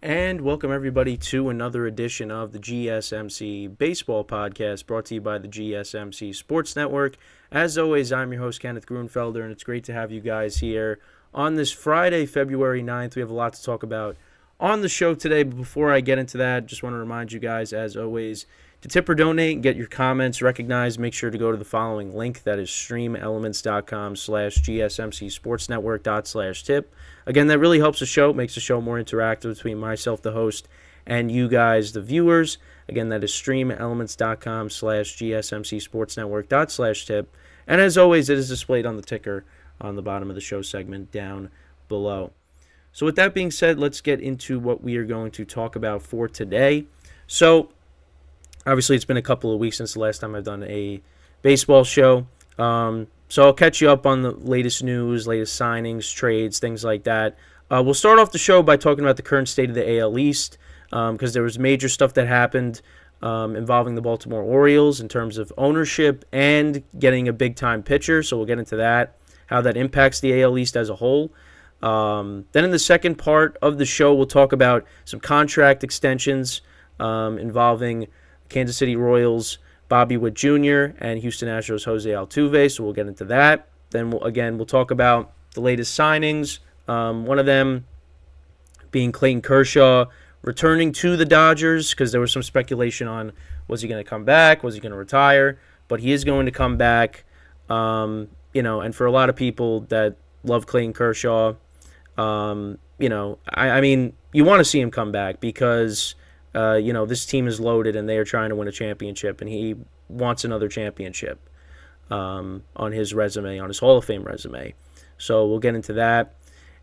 And welcome everybody to another edition of the GSMC Baseball Podcast brought to you by the GSMC Sports Network. As always, I'm your host, Kenneth, and it's great to have you guys here on this Friday, February 9th. We have a lot to talk about on the show today, but before I get into that, just want to remind you guys, as always, to tip or donate and get your comments recognized, make sure to go to the following link. That is streamelements.com/GSMCSportsNetwork./tip. Again, that really helps the show, makes the show more interactive between myself, the host, and you guys, the viewers. Again, that is streamelements.com/GSMCSportsNetwork./tip. And as always, it is displayed on the ticker on the bottom of the show segment down below. So with that being said, let's get into what we are going to talk about for today. So obviously, it's been a couple of weeks since the last time I've done a baseball show. So I'll catch you up on the latest news, latest signings, trades, things like that. We'll start off the show by talking about the current state of the AL East, because there was major stuff that happened involving the Baltimore Orioles in terms of ownership and getting a big-time pitcher. So we'll get into that, how that impacts the AL East as a whole. Then in the second part of the show, we'll talk about some contract extensions involving Kansas City Royals Bobby Witt Jr. and Houston Astros Jose Altuve, so we'll get into that. Then we'll talk about the latest signings. One of them being Clayton Kershaw returning to the Dodgers, because there was some speculation on, was he going to come back, was he going to retire, but he is going to come back. And for a lot of people that love Clayton Kershaw, I mean, you want to see him come back because this team is loaded and they are trying to win a championship, and he wants another championship on his resume, on his Hall of Fame resume. So we'll get into that.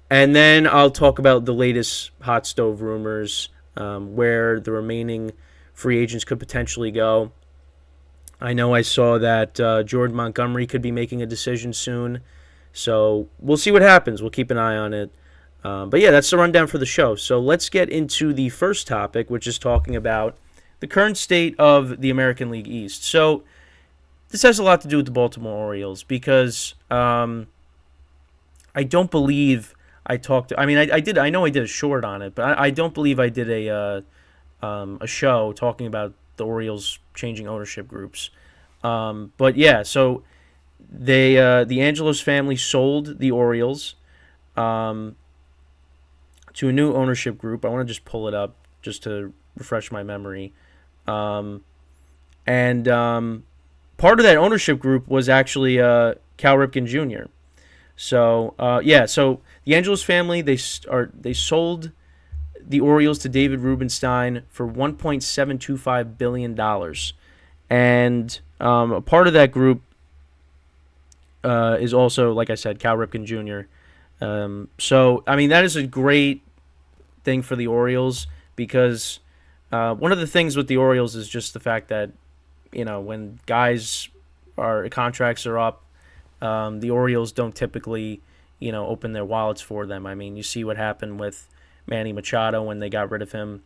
And then I'll talk about the latest hot stove rumors, where the remaining free agents could potentially go. I know I saw that Jordan Montgomery could be making a decision soon. So we'll see what happens. We'll keep an eye on it. But yeah, that's the rundown for the show. So let's get into the first topic, which is talking about the current state of the American League East. So this has a lot to do with the Baltimore Orioles because I don't believe I talked. I mean, I did. I know I did a short on it, but I don't believe I did a show talking about the Orioles changing ownership groups. But yeah, so the Angelos family sold the Orioles to a new ownership group. I want to just pull it up just to refresh my memory. And part of that ownership group was actually Cal Ripken Jr. So so the Angelos family, they sold the Orioles to David Rubenstein for $1.725 billion. And a part of that group is also, like I said, Cal Ripken Jr. So, I mean, that is a great thing for the Orioles because one of the things with the Orioles is just the fact that, when guys' contracts are up, the Orioles don't typically, open their wallets for them. I mean, you see what happened with Manny Machado when they got rid of him,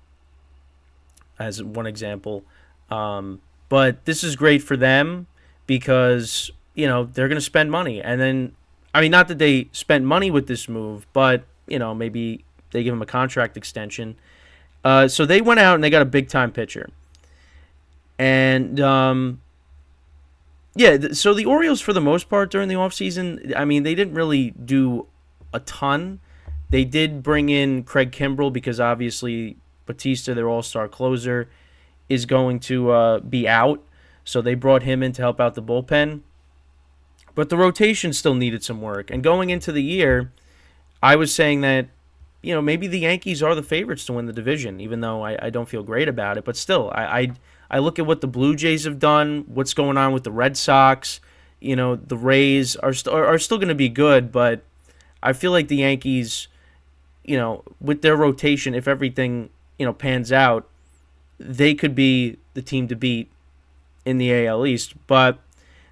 as one example. But this is great for them because, they're going to spend money. And then, I mean, not that they spent money with this move, but, maybe they give him a contract extension. So they went out and they got a big-time pitcher. And, so the Orioles, for the most part, during the offseason, I mean, they didn't really do a ton. They did bring in Craig Kimbrell because, obviously, Batista, their all-star closer, is going to be out. So they brought him in to help out the bullpen. But the rotation still needed some work. And going into the year, I was saying that, maybe the Yankees are the favorites to win the division, even though I don't feel great about it. But still, I look at what the Blue Jays have done, what's going on with the Red Sox. The Rays are still going to be good, but I feel like the Yankees, with their rotation, if everything, pans out, they could be the team to beat in the AL East. But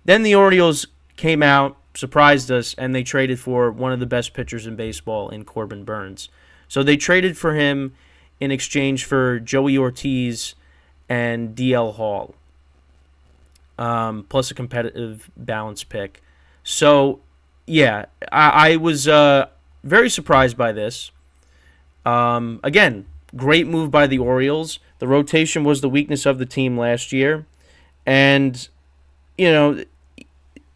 then the Orioles came out, surprised us, and they traded for one of the best pitchers in baseball in Corbin Burnes. So they traded for him in exchange for Joey Ortiz and DL Hall, plus a competitive balance pick. So, yeah, I was very surprised by this. Again, Great move by the Orioles. The rotation was the weakness of the team last year. And, you know,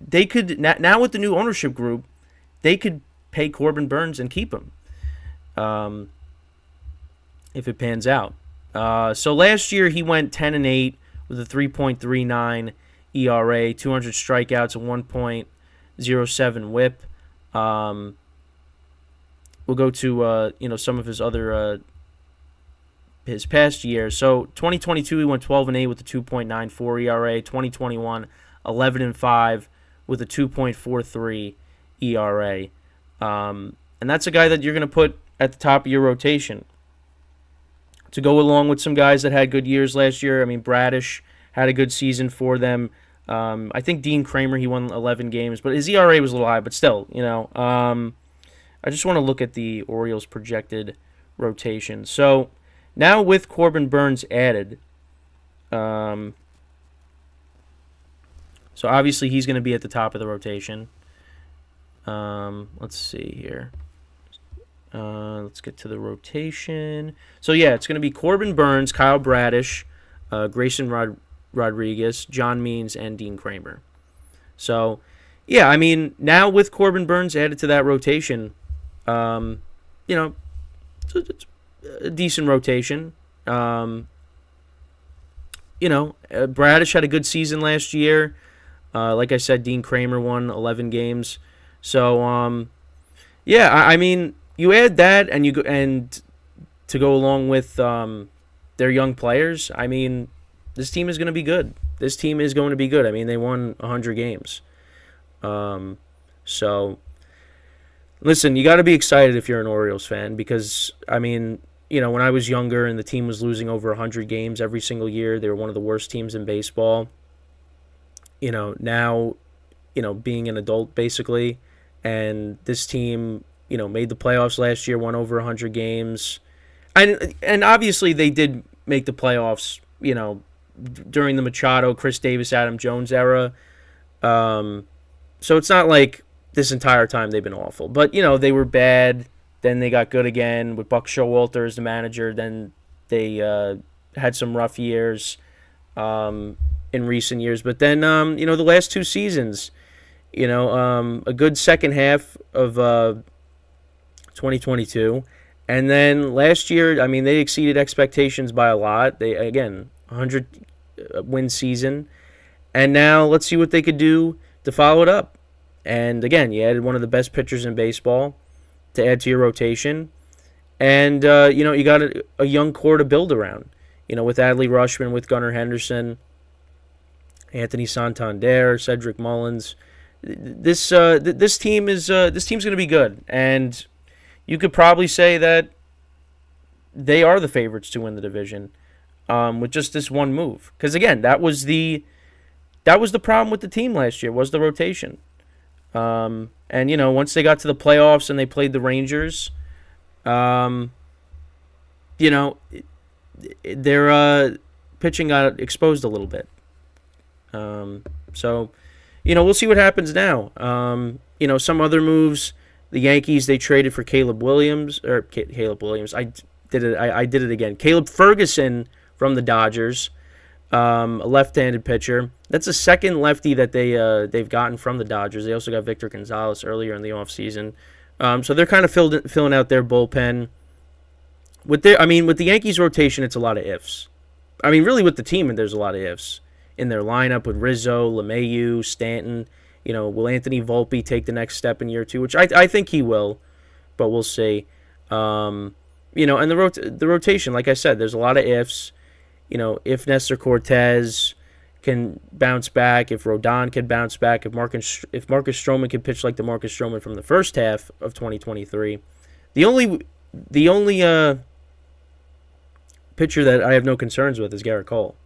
they could, now with the new ownership group, they could pay Corbin Burnes and keep him if it pans out. So last year he went 10-8 with a 3.39 ERA, 200 strikeouts, a 1.07 WHIP. We'll go to some of his other his past years. So 2022 he went 12-8 with a 2.94 ERA. 2021 11-5 with a 2.43 ERA. And that's a guy that you're going to put at the top of your rotation to go along with some guys that had good years last year. I mean, Bradish had a good season for them. I think Dean Kramer, he won 11 games, but his ERA was a little high, but still, I just want to look at the Orioles' projected rotation. So now with Corbin Burnes added, so obviously he's going to be at the top of the rotation. Let's see here. Let's get to the rotation. So yeah, it's going to be Corbin Burnes, Kyle Bradish, Grayson Rodriguez, John Means, and Dean Kramer. So yeah, I mean, now with Corbin Burnes added to that rotation, it's a decent rotation. Bradish had a good season last year. Like I said, Dean Kramer won 11 games. So, I mean, you add that and to go along with their young players. I mean, this team is going to be good. I mean, they won 100 games. So, listen, you got to be excited if you're an Orioles fan because, I mean, when I was younger and the team was losing over 100 games every single year, they were one of the worst teams in baseball. Now, being an adult basically, and this team, made the playoffs last year, won over 100 games. And obviously they did make the playoffs, during the Machado, Chris Davis, Adam Jones era. So it's not like this entire time they've been awful. But, they were bad. Then they got good again with Buck Showalter as the manager. Then they had some rough years in recent years. But then, the last two seasons, a good second half of 2022. And then last year, I mean, they exceeded expectations by a lot. They, again, 100-win season. And now let's see what they could do to follow it up. And, again, you added one of the best pitchers in baseball to add to your rotation. And, you got a young core to build around. With Adley Rutschman, with Gunnar Henderson, Anthony Santander, Cedric Mullins. This team is this team's going to be good. And you could probably say that they are the favorites to win the division with just this one move. Because, again, that was the problem with the team last year, was the rotation. And, once they got to the playoffs and they played the Rangers, their pitching got exposed a little bit. So, we'll see what happens now. Some other moves, the Yankees, they traded for Caleb Williams. I did it again. Caleb Ferguson from the Dodgers, a left-handed pitcher. That's the second lefty that they've gotten from the Dodgers. They also got Victor Gonzalez earlier in the offseason. So they're kind of filling out their bullpen. With the Yankees rotation, it's a lot of ifs. I mean, really with the team, there's a lot of ifs. In their lineup with Rizzo, LeMahieu, Stanton, will Anthony Volpe take the next step in year two? Which I think he will, but we'll see. And the rotation, like I said, there's a lot of ifs. If Nestor Cortez can bounce back, if Rodon can bounce back, if Marcus Stroman can pitch like the Marcus Stroman from the first half of 2023. The only pitcher that I have no concerns with is Garrett Cole.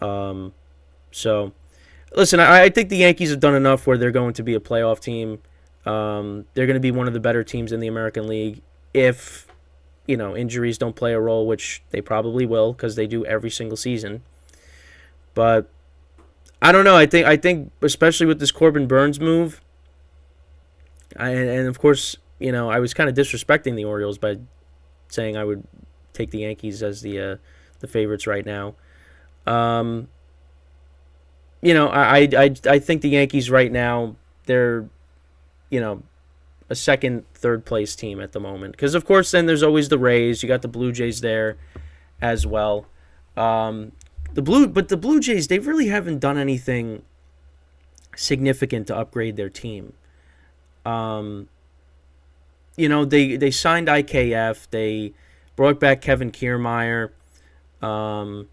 So, listen, I think the Yankees have done enough where they're going to be a playoff team. They're going to be one of the better teams in the American League if, injuries don't play a role, which they probably will because they do every single season. But I don't know. I think especially with this Corbin Burnes move, and of course, I was kind of disrespecting the Orioles by saying I would take the Yankees as the favorites right now. I think the Yankees right now, they're, a second, third place team at the moment. Because, of course, then there's always the Rays. You got the Blue Jays there as well. But the Blue Jays, they really haven't done anything significant to upgrade their team. They signed IKF. They brought back Kevin Kiermaier. I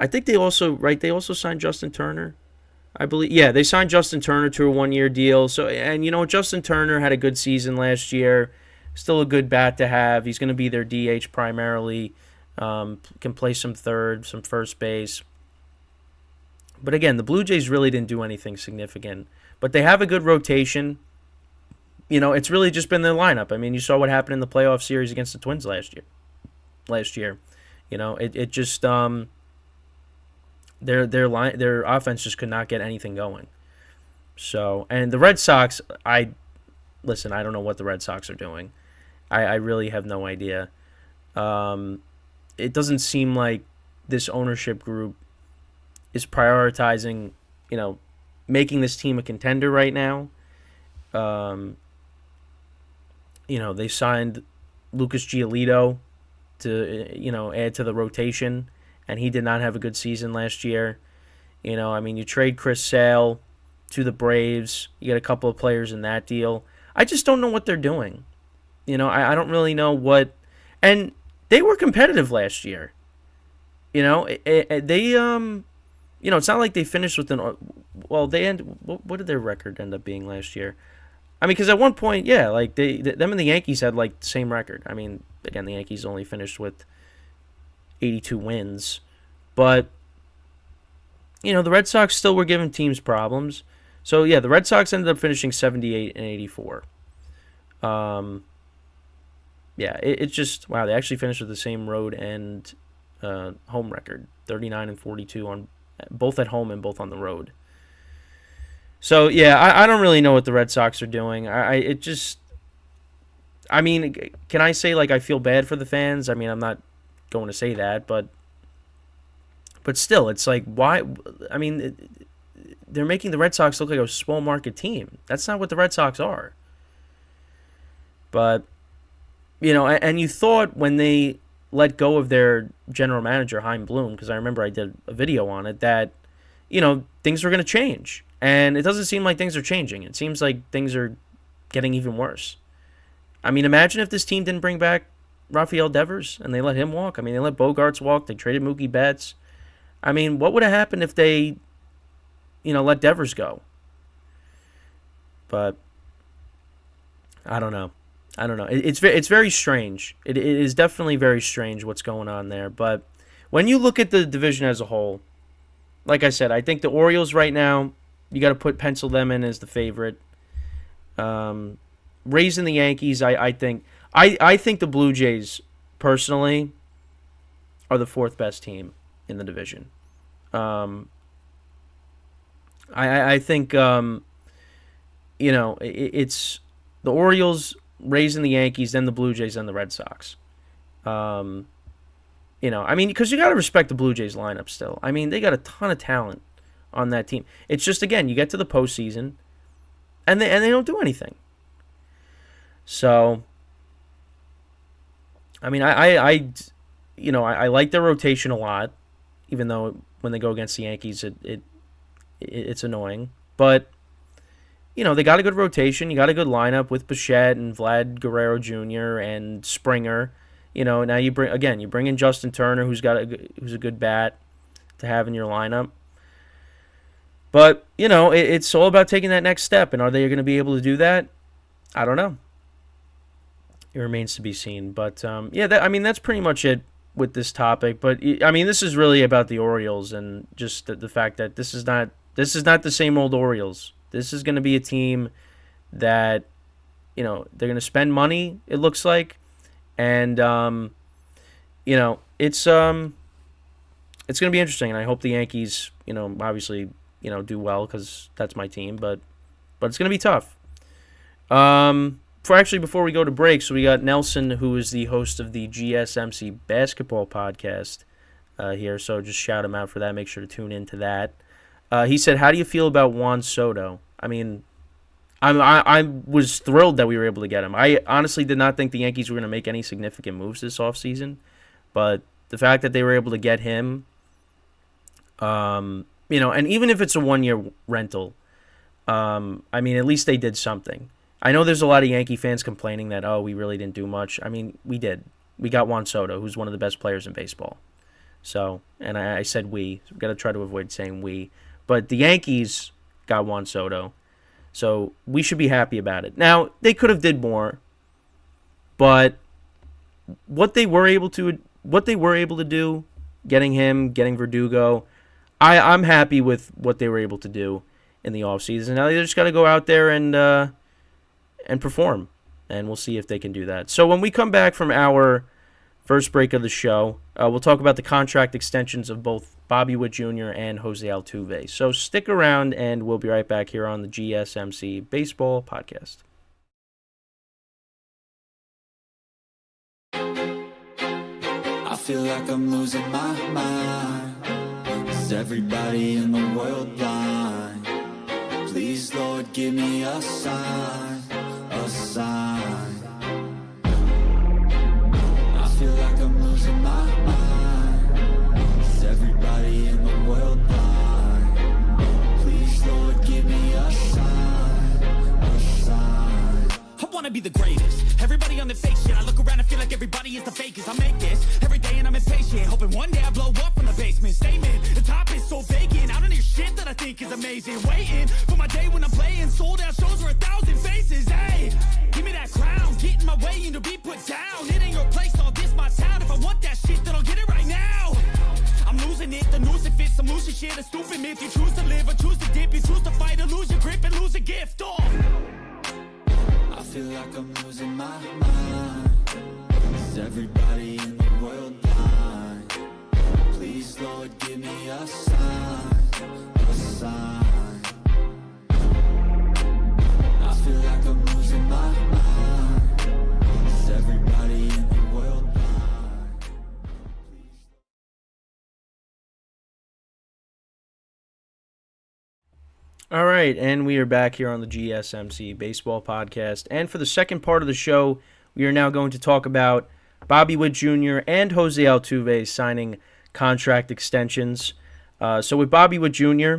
think they also signed Justin Turner, I believe. Yeah, they signed Justin Turner to a one-year deal. So, and Justin Turner had a good season last year. Still a good bat to have. He's going to be their DH primarily. Can play some third, some first base. But again, the Blue Jays really didn't do anything significant. But they have a good rotation. It's really just been their lineup. I mean, you saw what happened in the playoff series against the Twins last year. It just their offense just could not get anything going. So, and the Red Sox, I don't know what the Red Sox are doing. I really have no idea. It doesn't seem like this ownership group is prioritizing, making this team a contender right now. They signed Lucas Giolito to, add to the rotation, and he did not have a good season last year. You trade Chris Sale to the Braves. You get a couple of players in that deal. I just don't know what they're doing. I don't really know what... And they were competitive last year. It's not like they finished with an... Well, what did their record end up being last year? I mean, because at one point, yeah, like them and the Yankees had like the same record. I mean, again, the Yankees only finished with 82 wins, but the Red Sox still were giving teams problems. So yeah, the Red Sox ended up finishing 78 and 84. It's just wow. They actually finished with the same road and home record, 39 and 42 on both at home and both on the road. So, yeah, I don't really know what the Red Sox are doing. Can I say, like, I feel bad for the fans? I mean, I'm not going to say that, but still, it's like, why? I mean, they're making the Red Sox look like a small market team. That's not what the Red Sox are. But, and you thought when they let go of their general manager, Chaim Bloom, because I remember I did a video on it, that, things were going to change. And it doesn't seem like things are changing. It seems like things are getting even worse. I mean, imagine if this team didn't bring back Rafael Devers and they let him walk. I mean, they let Bogarts walk. They traded Mookie Betts. I mean, what would have happened if they, let Devers go? But I don't know. It's very strange. It is definitely very strange what's going on there. But when you look at the division as a whole, like I said, I think the Orioles right now, you got to pencil them in as the favorite. Raising the Yankees, I think the Blue Jays personally are the fourth best team in the division. I think it's the Orioles, raising the Yankees, then the Blue Jays, then the Red Sox. Because you got to respect the Blue Jays lineup still. I mean, they got a ton of talent on that team. It's just, again, you get to the postseason, and they don't do anything. So, I mean, I like their rotation a lot, even though when they go against the Yankees, it's annoying. But they got a good rotation. You got a good lineup with Bichette and Vlad Guerrero Jr. and Springer. Now you bring in Justin Turner, who's a good bat to have in your lineup. But, it's all about taking that next step. And are they going to be able to do that? I don't know. It remains to be seen. But, that's pretty much it with this topic. But, this is really about the Orioles and just the fact that this is not the same old Orioles. This is going to be a team that, they're going to spend money, it looks like. And, it's going to be interesting. And I hope the Yankees, obviously, do well because that's my team. But it's going to be tough. before we go to break, so we got Nelson, who is the host of the GSMC basketball podcast here. So just shout him out for that. Make sure to tune into that. He said, "How do you feel about Juan Soto?" I mean, I was thrilled that we were able to get him. I honestly did not think the Yankees were going to make any significant moves this offseason, but the fact that they were able to get him, and even if it's a 1-year rental, I mean, at least they did something. I know there's a lot of Yankee fans complaining that, we really didn't do much. I mean, we did. We got Juan Soto, who's one of the best players in baseball. So, and I said we. We've got to try to avoid saying we. But the Yankees got Juan Soto. So we should be happy about it. Now, they could have did more, but what they were able to do, getting him, getting Verdugo, I'm happy with what they were able to do in the offseason. Now they just got to go out there and perform, and we'll see if they can do that. So when we come back from our first break of the show, we'll talk about the contract extensions of both Bobby Witt Jr. and Jose Altuve. So stick around, and we'll be right back here on the GSMC Baseball Podcast. I feel like I'm losing my mind. Is everybody in the world blind? Please, Lord, give me a sign, a sign. I feel like I'm losing my mind. Is everybody in the world blind? Please, Lord, give me a sign, a sign. I wanna be the greatest. Everybody on the fake shit. I look around and feel like everybody is the fakest. I make this every day and I'm impatient, hoping one day I blow up from the basement. Statement, the top is so vacant. I don't hear shit that I think is amazing. Waiting for my day when I'm playing sold out shows for 1,000 faces. Hey, give me that crown, get in my way and to be put down. It ain't your place, all this my town. If I want that shit, then I'll get it right now. I'm losing it, the noose it fits. I'm losing shit, a stupid myth. You choose to live or choose to dip. You choose to fight or lose your grip and lose a gift. I feel like I'm losing my mind. Is everybody in the world blind? Please, Lord, give me a sign, a sign. I feel like I'm losing my mind. Is everybody in the world blind? All right, and we are back here on the GSMC Baseball Podcast. And for the second part of the show, we are now going to talk about Bobby Witt Jr. and Jose Altuve signing contract extensions. So with Bobby Witt Jr.,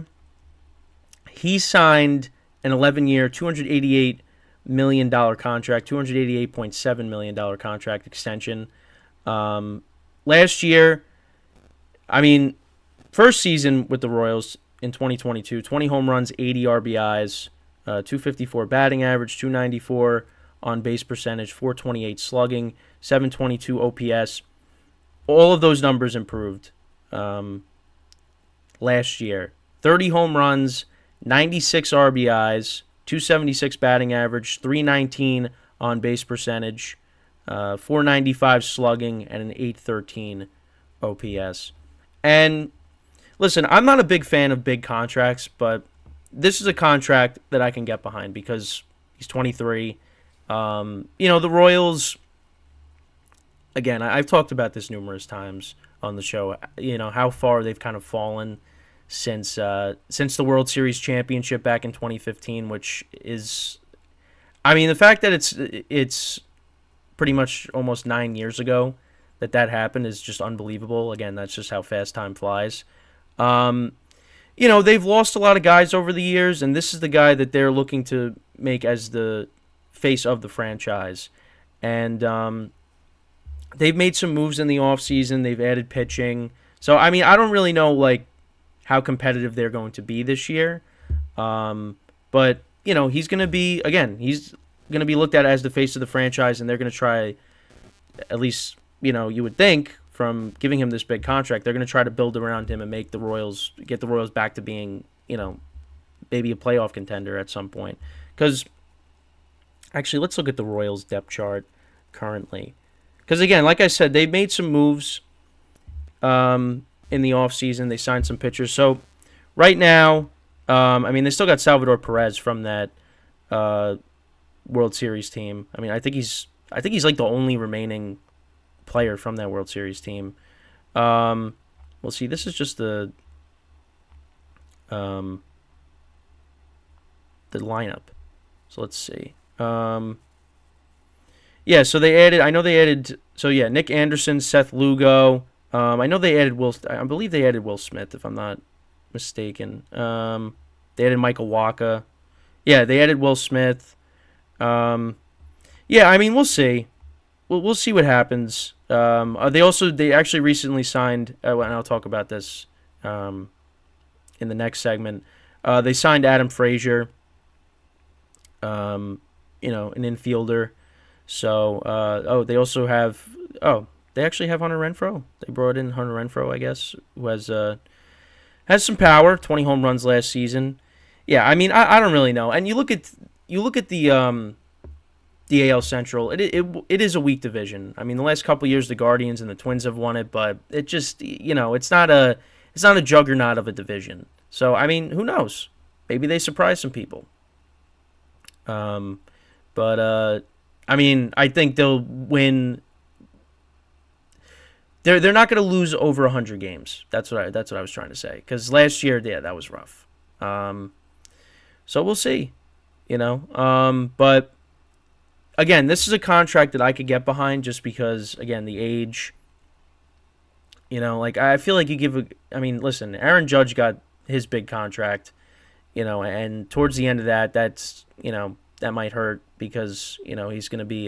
he signed an 11-year, $288 million contract, $288.7 million contract extension. Last year, first season with the Royals, in 2022, 20 home runs, 80 RBIs, 254 batting average, 294 on base percentage, 428 slugging, 722 OPS. All of those numbers improved last year. 30 home runs, 96 RBIs, 276 batting average, 319 on base percentage, 495 slugging, and an 813 OPS. And listen, I'm not a big fan of big contracts, but this is a contract that I can get behind because he's 23. The Royals, again, I've talked about this numerous times on the show, how far they've kind of fallen since the World Series championship back in 2015, which is, the fact that it's pretty much almost 9 years ago that happened is just unbelievable. Again, that's just how fast time flies. They've lost a lot of guys over the years, and this is the guy that they're looking to make as the face of the franchise. And they've made some moves in the offseason. They've added pitching. So, I don't really know, how competitive they're going to be this year. But, he's going to be, he's going to be looked at as the face of the franchise, and they're going to try, at least, you would think, from giving him this big contract, they're going to try to build around him and get the Royals back to being, maybe a playoff contender at some point. Because, actually, let's look at the Royals depth chart currently. Because, again, like I said, they've made some moves in the offseason. They signed some pitchers. So, right now, they still got Salvador Perez from that World Series team. I mean, I think he's like the only remaining player from that World Series team. We'll see. This is just the lineup. So let's see. Yeah, so they added. So yeah, Nick Anderson, Seth Lugo. I know they added Will. I believe they added Will Smith, if I'm not mistaken. They added Michael Wacha. Yeah, they added Will Smith. Yeah, I mean, we'll see. We'll see what happens. They actually recently signed, and I'll talk about this in the next segment. They signed Adam Frazier, an infielder. So, they also have, they actually have Hunter Renfroe. They brought in Hunter Renfroe, I guess, who has some power. 20 home runs last season. Yeah, I mean, I don't really know. And you look at the AL Central. It is a weak division. I mean, the last couple of years the Guardians and the Twins have won it, but it just, it's not a juggernaut of a division. So I mean, who knows? Maybe they surprise some people. But I mean, I think they'll win. They're not going to lose over 100 games. That's what I was trying to say. Because last year, yeah, that was rough. So we'll see. But again, this is a contract that I could get behind just because, again, the age. I feel like listen, Aaron Judge got his big contract, and towards the end of that, that might hurt because, he's going to be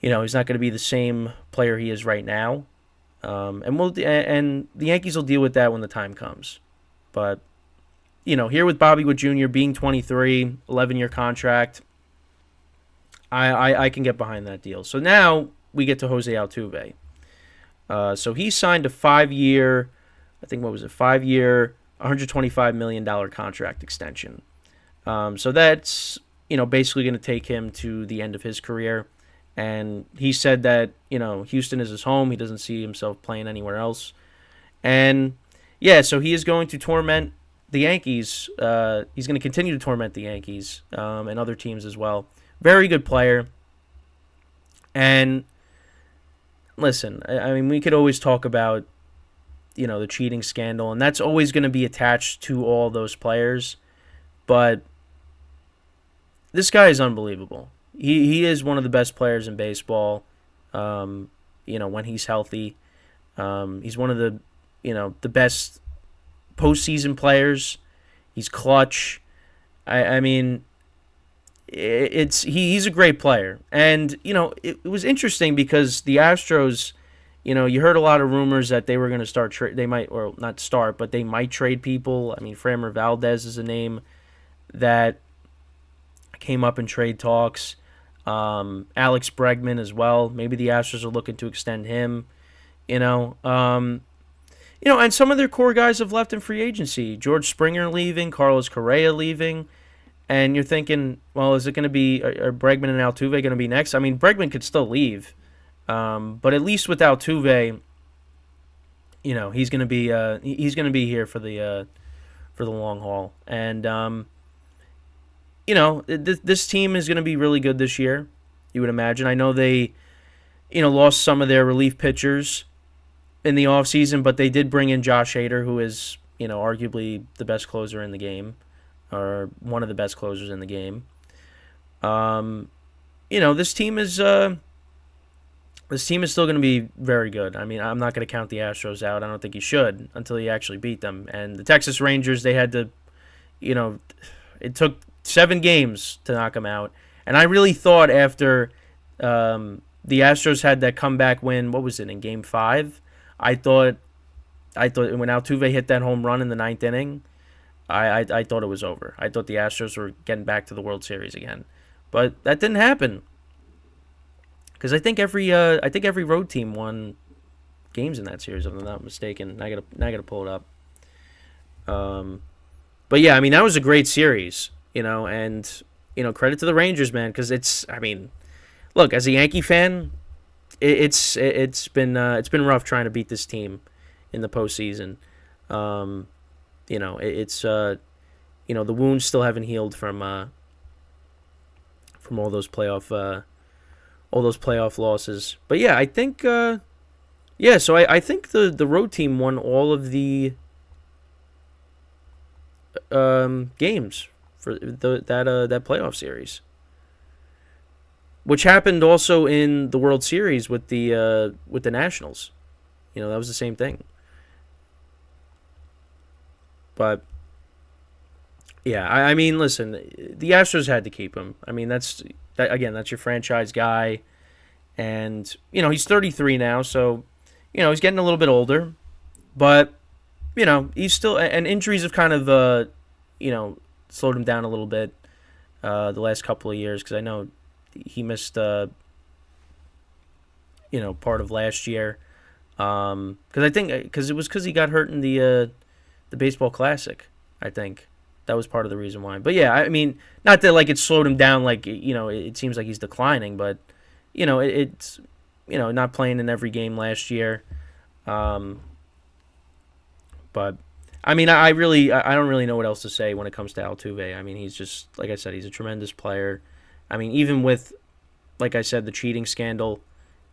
he's not going to be the same player he is right now. And the Yankees will deal with that when the time comes. But, here with Bobby Witt Jr. being 23, 11-year contract, I can get behind that deal. So now we get to Jose Altuve. So he signed a 5-year, $125 million contract extension. So that's, basically going to take him to the end of his career. And he said that, Houston is his home. He doesn't see himself playing anywhere else. And, yeah, so he is going to torment the Yankees. He's going to continue to torment the Yankees and other teams as well. Very good player. And, listen, I mean, we could always talk about, the cheating scandal. And that's always going to be attached to all those players. But this guy is unbelievable. He is one of the best players in baseball, when he's healthy. He's one of the, the best postseason players. He's clutch. I mean, he's a great player. And, it was interesting because the Astros, you heard a lot of rumors that they were going to start, they might, or not start, but they might trade people. I mean, Framber Valdez is a name that came up in trade talks. Alex Bregman as well. Maybe the Astros are looking to extend him. And some of their core guys have left in free agency. George Springer leaving, Carlos Correa leaving, and you're thinking, well, is it going to be are Bregman and Altuve going to be next? I mean, Bregman could still leave, but at least with Altuve, he's going to be here for the long haul, and this team is going to be really good this year, you would imagine. I know they, lost some of their relief pitchers in the offseason, but they did bring in Josh Hader, who is, arguably the best closer in the game, or one of the best closers in the game. This team is still going to be very good. I mean, I'm not going to count the Astros out. I don't think you should until you actually beat them. And the Texas Rangers, they had to, it took 7 games to knock them out. And I really thought after the Astros had that comeback win, what was it, in Game 5? I thought when Altuve hit that home run in the 9th inning, I thought it was over. I thought the Astros were getting back to the World Series again. But that didn't happen. Because I think every road team won games in that series, if I'm not mistaken. I gotta pull it up. But yeah, I mean, that was a great series. And credit to the Rangers, man, because look, as a Yankee fan, it's been rough trying to beat this team in the postseason. The wounds still haven't healed from from all those playoff losses. But yeah, I think so I think the road team won all of the games for that playoff series, which happened also in the World Series with the Nationals. That was the same thing. But yeah, I mean, listen, the Astros had to keep him. I mean, that's your franchise guy, and he's 33 now, so he's getting a little bit older, but he's still, and injuries have kind of slowed him down a little bit the last couple of years, because I know he missed part of last year, because he got hurt in the baseball classic. I think that was part of the reason why. But yeah, I mean, not that like it slowed him down, like it seems like he's declining, but it's not playing in every game last year. But I mean, I don't really know what else to say when it comes to Altuve. I mean, he's just, like I said, he's a tremendous player. I mean, even with, like I said, the cheating scandal,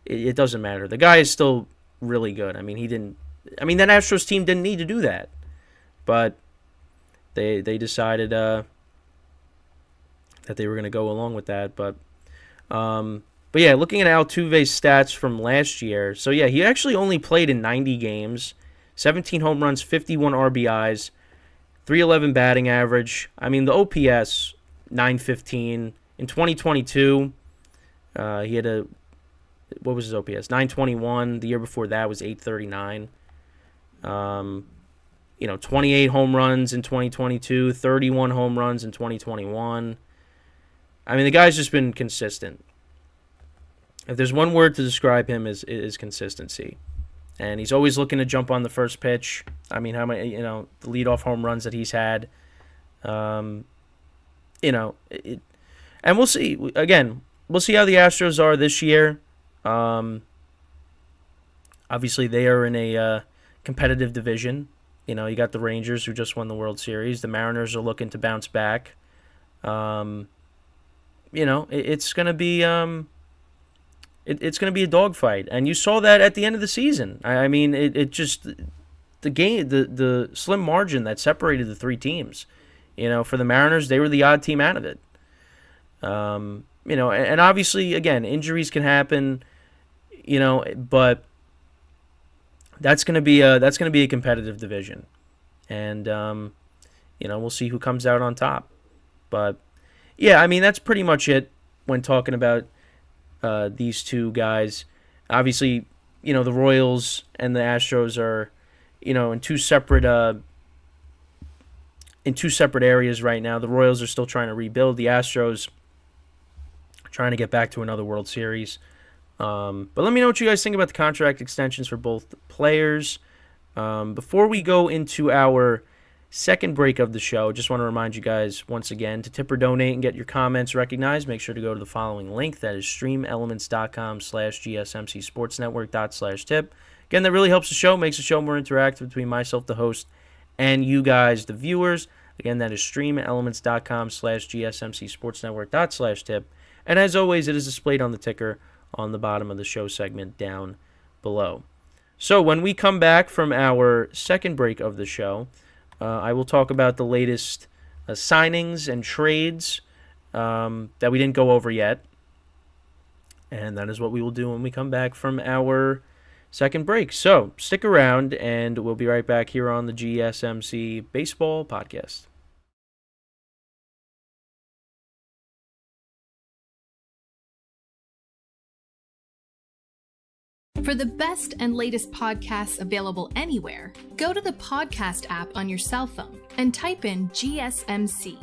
it doesn't matter. The guy is still really good. I mean, that Astros team didn't need to do that, but they decided that they were going to go along with that. But yeah, looking at Altuve's stats from last year, so yeah, he actually only played in 90 games, 17 home runs, 51 RBIs, 311 batting average. I mean, the OPS 915 in 2022. He had what was his OPS? 921. The year before that was 839. 28 home runs in 2022, 31 home runs in 2021. I mean, the guy's just been consistent. If there's one word to describe him, is consistency. And he's always looking to jump on the first pitch. I mean, how many, the leadoff home runs that he's had. And we'll see. Again, we'll see how the Astros are this year. Obviously, they are in a competitive division. You got the Rangers, who just won the World Series. The Mariners are looking to bounce back. It's gonna be it's gonna be a dogfight, and you saw that at the end of the season. I mean, it just the game, the slim margin that separated the three teams. For the Mariners, they were the odd team out of it. And obviously, again, injuries can happen. But that's gonna be a competitive division, and we'll see who comes out on top. But yeah, I mean, that's pretty much it when talking about these two guys. Obviously, the Royals and the Astros are in two separate areas right now. The Royals are still trying to rebuild. The Astros trying to get back to another World Series. But let me know what you guys think about the contract extensions for both players. Before we go into our second break of the show, just want to remind you guys once again to tip or donate and get your comments recognized. Make sure to go to the following link. That is streamelements.com/GSMCSportsNetwork./tip. Again, that really helps the show, makes the show more interactive between myself, the host, and you guys, the viewers. Again, that is streamelements.com/GSMCSportsNetwork./tip. And as always, it is displayed on the ticker on the bottom of the show segment down below. So when we come back from our second break of the show, I will talk about the latest signings and trades that we didn't go over yet. And that is what we will do when we come back from our second break. So stick around, and we'll be right back here on the GSMC Baseball Podcast. For the best and latest podcasts available anywhere, go to the podcast app on your cell phone and type in GSMC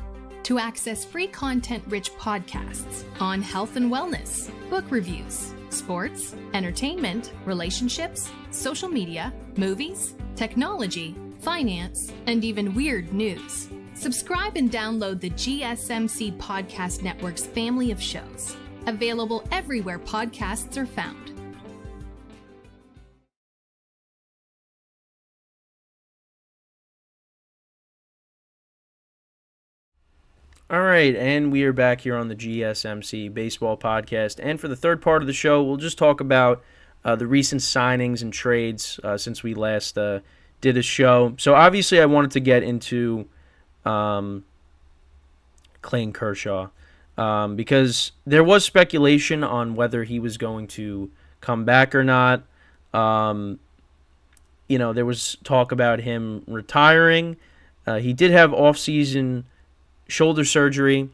to access free content-rich podcasts on health and wellness, book reviews, sports, entertainment, relationships, social media, movies, technology, finance, and even weird news. Subscribe and download the GSMC Podcast Network's family of shows, available everywhere podcasts are found. All right, and we are back here on the GSMC Baseball Podcast. And for the third part of the show, we'll just talk about the recent signings and trades since we last did a show. So obviously I wanted to get into Clayton Kershaw because there was speculation on whether he was going to come back or not. There was talk about him retiring. He did have off-season shoulder surgery.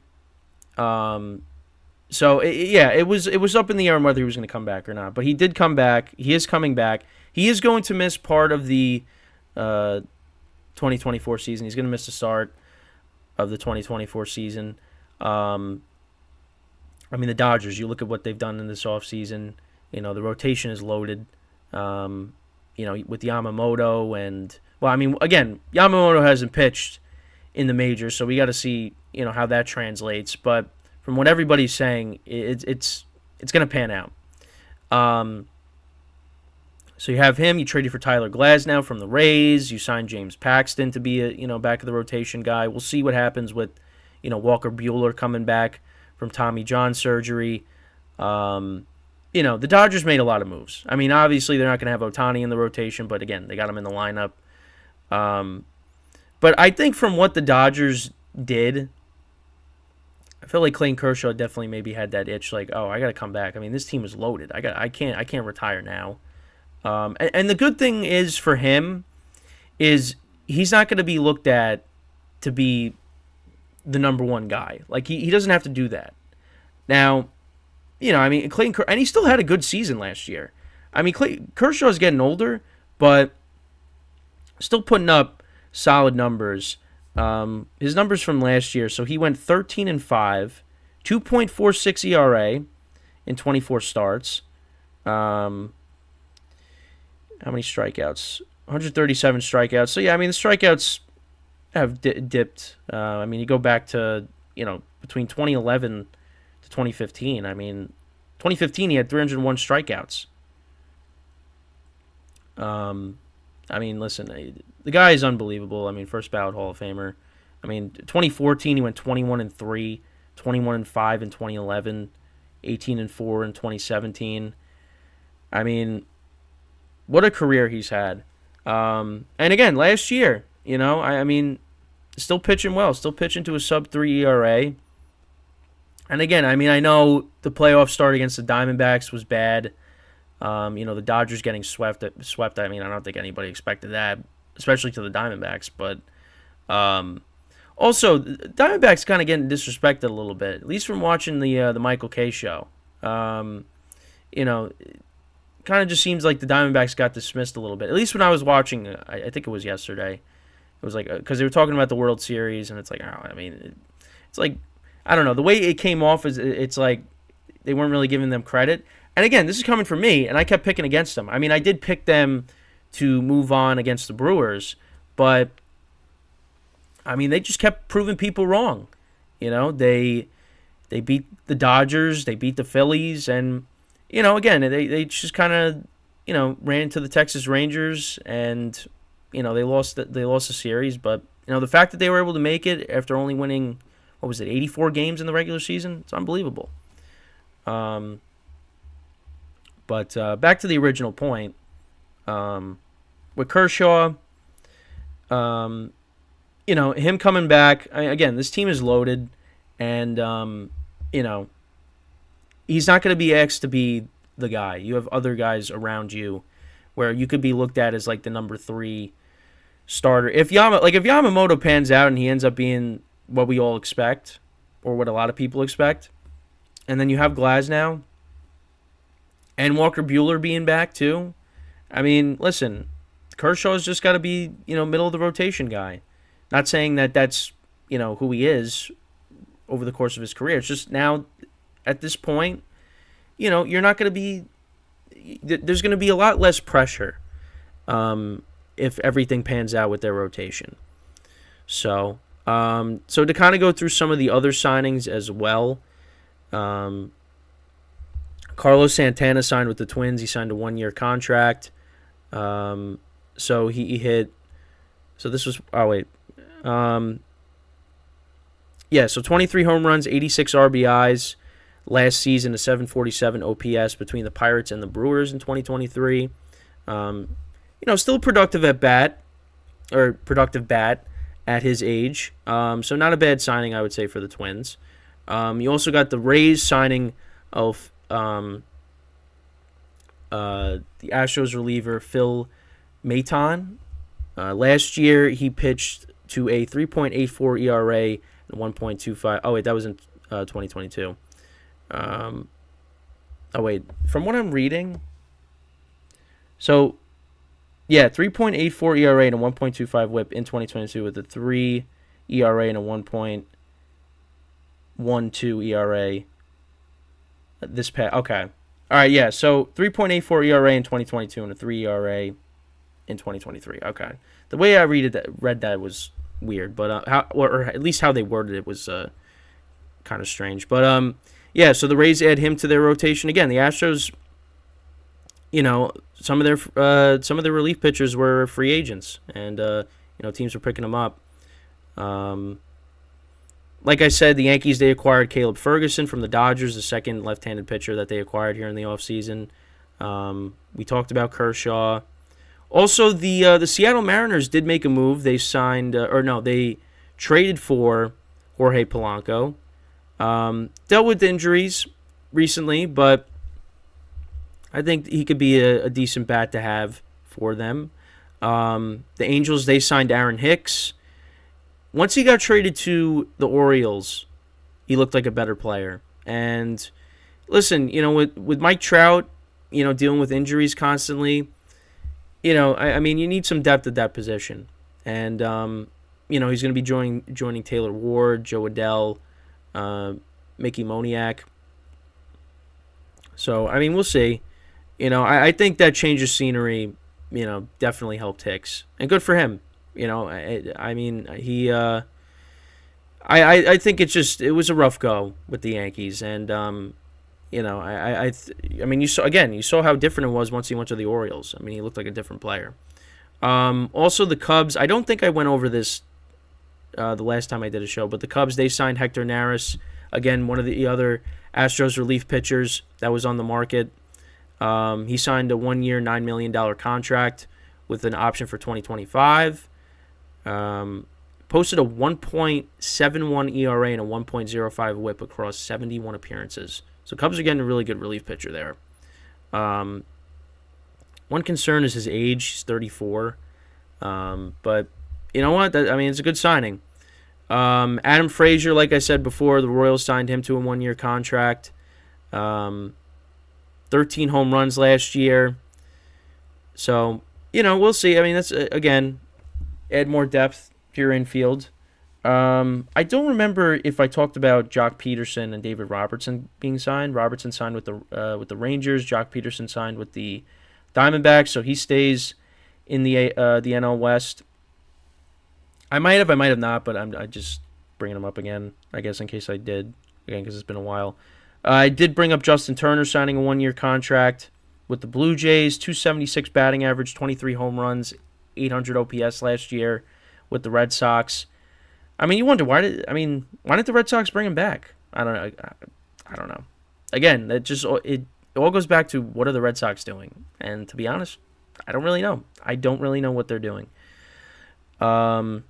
It was up in the air on whether he was going to come back or not. But he did come back. He is coming back. He is going to miss part of the 2024 season. He's going to miss the start of the 2024 season. The Dodgers, you look at what they've done in this offseason. The rotation is loaded. With Yamamoto and... Yamamoto hasn't pitched in the majors, so we got to see, how that translates. But from what everybody's saying, it's going to pan out. So you have him. You traded for Tyler Glasnow from the Rays. You signed James Paxton to be a back of the rotation guy. We'll see what happens with Walker Buehler coming back from Tommy John surgery. The Dodgers made a lot of moves. Obviously they're not going to have Ohtani in the rotation, but again, they got him in the lineup. But I think from what the Dodgers did, I feel like Clayton Kershaw definitely maybe had that itch, like, oh, I got to come back. This team is loaded. I can't retire now. And the good thing is for him is he's not going to be looked at to be the number one guy. Like he doesn't have to do that. Now, Clayton and he still had a good season last year. Kershaw's getting older, but still putting up solid numbers. His numbers from last year, so he went 13-5, 2.46 ERA in 24 starts. How many strikeouts? 137 strikeouts. So yeah, the strikeouts have dipped. You go back to between 2011 to 2015. 2015 he had 301 strikeouts. Listen, the guy is unbelievable. First ballot Hall of Famer. 2014 he went 21-3, 21-5 in 2011, 18-4 in 2017. What a career he's had. And again, last year, still pitching well, still pitching to a sub-3 ERA. And again, I know the playoff start against the Diamondbacks was bad. The Dodgers getting swept. I don't think anybody expected that, especially to the Diamondbacks. But also, the Diamondbacks kind of getting disrespected a little bit, at least from watching the Michael Kay show. Kind of just seems like the Diamondbacks got dismissed a little bit. At least when I was watching, I think it was yesterday. It was like, because they were talking about the World Series, and it's like, it's like, I don't know. The way it came off is it's like they weren't really giving them credit. And again, this is coming from me, and I kept picking against them. I did pick them to move on against the Brewers, but they just kept proving people wrong. They beat the Dodgers, they beat the Phillies, and again, they just kind of ran into the Texas Rangers, and they lost the series. But the fact that they were able to make it after only winning 84 games in the regular season, it's unbelievable. But back to the original point, with Kershaw, him coming back, again, this team is loaded, and, he's not going to be asked to be the guy. You have other guys around you where you could be looked at as like the number 3 starter. If Yamamoto pans out and he ends up being what we all expect, or what a lot of people expect, and then you have Glasnow and Walker Buehler being back too. Listen, Kershaw's just got to be, middle of the rotation guy. Not saying that that's, who he is over the course of his career. It's just now, at this point, you're not going to be... There's going to be a lot less pressure if everything pans out with their rotation. So to kind of go through some of the other signings as well, Carlos Santana signed with the Twins. He signed a 1-year contract. So he hit... So this was... Oh, wait. yeah, so 23 home runs, 86 RBIs last season, a 747 OPS between the Pirates and the Brewers in 2023. Still productive bat at his age. So not a bad signing, I would say, for the Twins. You also got the Rays signing of the Astros reliever Phil Maton. Last year, he pitched to a 3.84 ERA and 1.25. Oh, wait, that was in 2022. From what I'm reading, so, yeah, 3.84 ERA and a 1.25 WHIP in 2022 with a 3 ERA and a 1.12 ERA this past. Okay. All right, yeah, so 3.84 ERA in 2022 and a 3 ERA in 2023. Okay. The way I read that was weird, but or at least how they worded it was kind of strange. But yeah, so the Rays add him to their rotation again. The Astros, some of their relief pitchers were free agents, and teams were picking them up. Like I said, the Yankees, they acquired Caleb Ferguson from the Dodgers, the second left-handed pitcher that they acquired here in the offseason. We talked about Kershaw. Also, the Seattle Mariners did make a move. They they traded for Jorge Polanco. Dealt with injuries recently, but I think he could be a decent bat to have for them. The Angels, they signed Aaron Hicks. Once he got traded to the Orioles, he looked like a better player. And listen, with Mike Trout, dealing with injuries constantly, I mean, you need some depth at that position. And, he's going to be joining Taylor Ward, Joe Adell, Mickey Moniak. So, I mean, we'll see. I think that change of scenery, definitely helped Hicks. And good for him. I mean, he. I think it was a rough go with the Yankees, and I mean, you saw how different it was once he went to the Orioles. I mean, he looked like a different player. Also, the Cubs. I don't think I went over this the last time I did a show, but the Cubs, they signed Hector Neris, again, one of the other Astros relief pitchers that was on the market. He signed a 1-year, $9 million contract with an option for 2025. Posted a 1.71 ERA and a 1.05 WHIP across 71 appearances. So Cubs are getting a really good relief pitcher there. One concern is his age. He's 34. But you know what? It's a good signing. Adam Frazier, like I said before, the Royals signed him to a 1-year contract. 13 home runs last year. So, we'll see. I mean, that's, again, add more depth to your infield. I don't remember if I talked about Jock Peterson and David Robertson being signed. Robertson signed with the Rangers. Jock Peterson signed with the Diamondbacks, so he stays in the NL West. I might have not, but I just bringing him up again, I guess, in case I did, again, because it's been a while. I did bring up Justin Turner signing a 1-year contract with the Blue Jays, 276 batting average, 23 home runs, 800 OPS last year with the Red Sox. I mean, you wonder why didn't the Red Sox bring him back? I don't know. Again, it all goes back to what are the Red Sox doing? And to be honest, I don't really know. I don't really know what they're doing. Went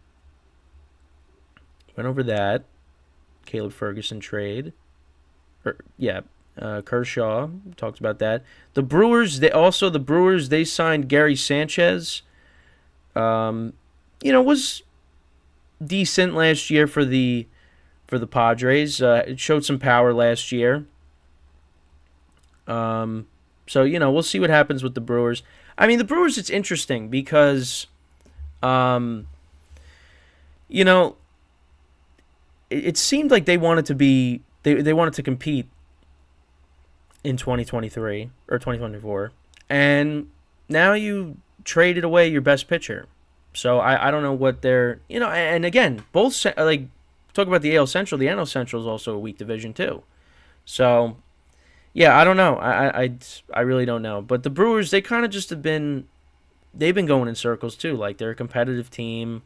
over that. Caleb Ferguson trade. Kershaw, talked about that. The Brewers, they signed Gary Sanchez. Was decent last year for the Padres. It showed some power last year. So we'll see what happens with the Brewers. I mean, the Brewers, it's interesting because, it seemed like they wanted to be. They wanted to compete in 2023 or 2024, and now you traded away your best pitcher. So I don't know what they're, and again, both, like, talk about the AL Central, the NL Central is also a weak division too. So, yeah, I don't know. I really don't know. But the Brewers, they kind of just they've been going in circles too. Like, they're a competitive team,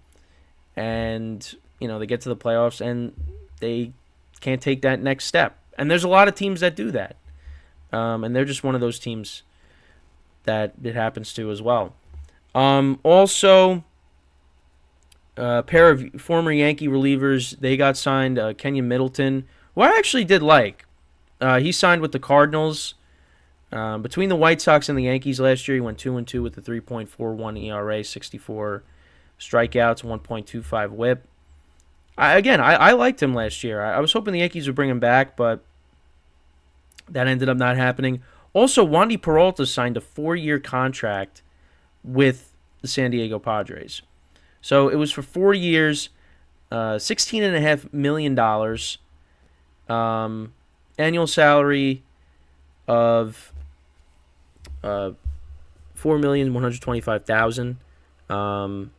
and, they get to the playoffs, and they can't take that next step. And there's a lot of teams that do that. And they're just one of those teams that it happens to as well. Also, a pair of former Yankee relievers, they got signed. Kenyon Middleton, who I actually did like. He signed with the Cardinals. Between the White Sox and the Yankees last year, he went 2-2 with a 3.41 ERA, 64 strikeouts, 1.25 WHIP. I liked him last year. I was hoping the Yankees would bring him back, but that ended up not happening. Also, Wandy Peralta signed a 4-year contract with the San Diego Padres. So it was for 4 years, $16.5 million, annual salary of $4,125,000.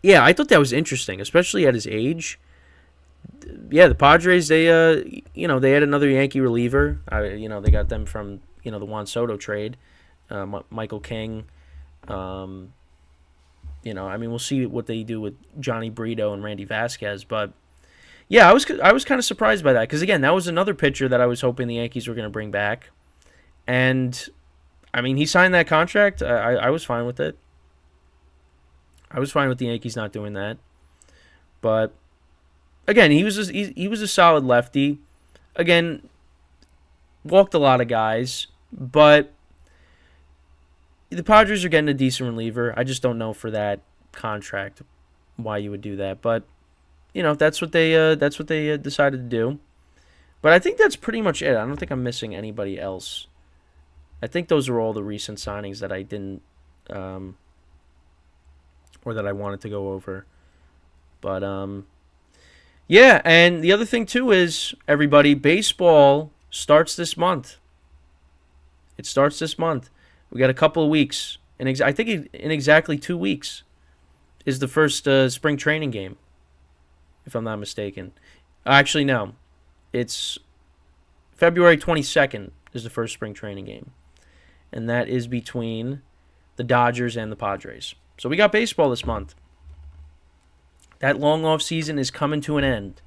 Yeah, I thought that was interesting, especially at his age. Yeah, the Padres, they had another Yankee reliever. They got them from the Juan Soto trade, Michael King. We'll see what they do with Johnny Brito and Randy Vasquez, but yeah, I was kind of surprised by that because again, that was another pitcher that I was hoping the Yankees were going to bring back, and he signed that contract. I was fine with it. I was fine with the Yankees not doing that, but again, he was a solid lefty. Again, walked a lot of guys, but the Padres are getting a decent reliever. I just don't know for that contract why you would do that, but that's what they decided to do. But I think that's pretty much it. I don't think I'm missing anybody else. I think those are all the recent signings that I didn't or that I wanted to go over. But yeah, and the other thing too is, everybody, baseball starts this month. It starts this month. We got a couple of weeks, and I think in exactly 2 weeks is the first spring training game, if I'm not mistaken. Actually, no. It's February 22nd is the first spring training game, and that is between the Dodgers and the Padres. So we got baseball this month. That long off season is coming to an end,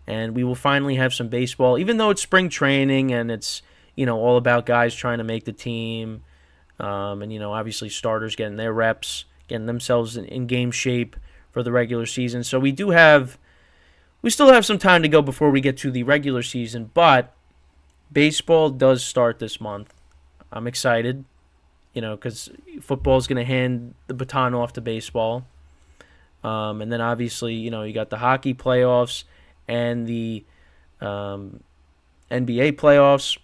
and we will finally have some baseball, even though it's spring training and it's all about guys trying to make the team, and obviously starters getting their reps, getting themselves in game shape for the regular season. So we still have some time to go before we get to the regular season, but baseball does start this month. I'm excited, because football is going to hand the baton off to baseball. And then obviously, you got the hockey playoffs and the NBA playoffs